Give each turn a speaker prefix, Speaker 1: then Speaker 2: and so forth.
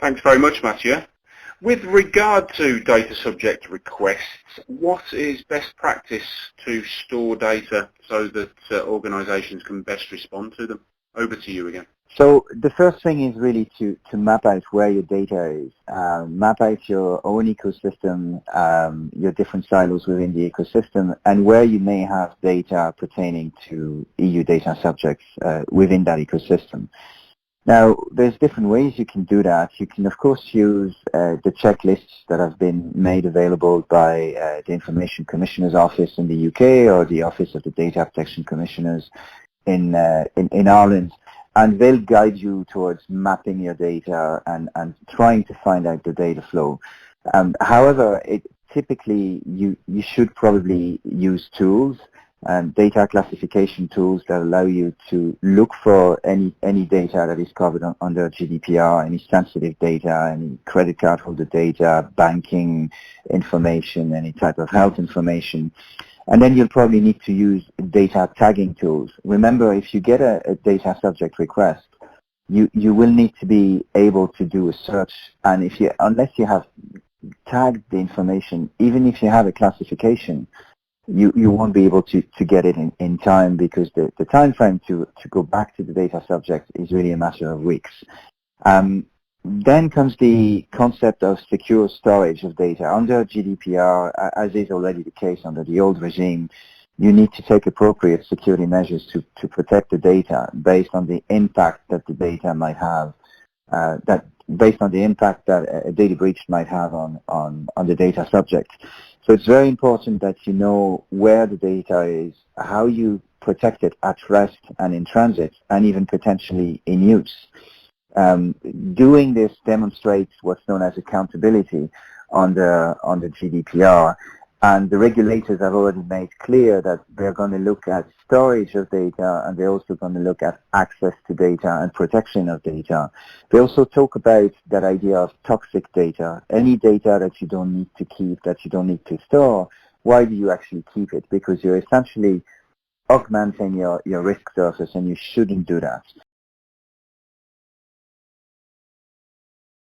Speaker 1: Thanks very much, Matthew. With regard to data subject requests, what is best practice to store data so that organisations can best respond to them? Over to you again.
Speaker 2: So the first thing is really to map out where your data is. Map out your own ecosystem, your different silos within the ecosystem, and where you may have data pertaining to EU data subjects within that ecosystem. Now, there's different ways you can do that. You can, of course, use the checklists that have been made available by the Information Commissioner's Office in the UK or the Office of the Data Protection Commissioners in Ireland, and they'll guide you towards mapping your data and trying to find out the data flow. However, typically you should probably use tools and data classification tools that allow you to look for any data that is covered under GDPR, any sensitive data, any credit card holder data, banking information, any type of health information. And then you'll probably need to use data tagging tools. Remember, if you get a data subject request, you will need to be able to do a search, and unless you have tagged the information, even if you have a classification, you won't be able to get it in time, because the time frame to go back to the data subject is really a matter of weeks. Then comes the concept of secure storage of data. Under GDPR, as is already the case under the old regime, you need to take appropriate security measures to protect the data based on the impact that the data might have, based on the impact that a data breach might have on the data subject. So it's very important that you know where the data is, how you protect it at rest and in transit, and even potentially in use. Doing this demonstrates what's known as accountability under GDPR, and the regulators have already made clear that they're going to look at storage of data, and they're also going to look at access to data and protection of data. They also talk about that idea of toxic data. Any data that you don't need to keep, that you don't need to store, why do you actually keep it? Because you're essentially augmenting your risk surface, and you shouldn't do that.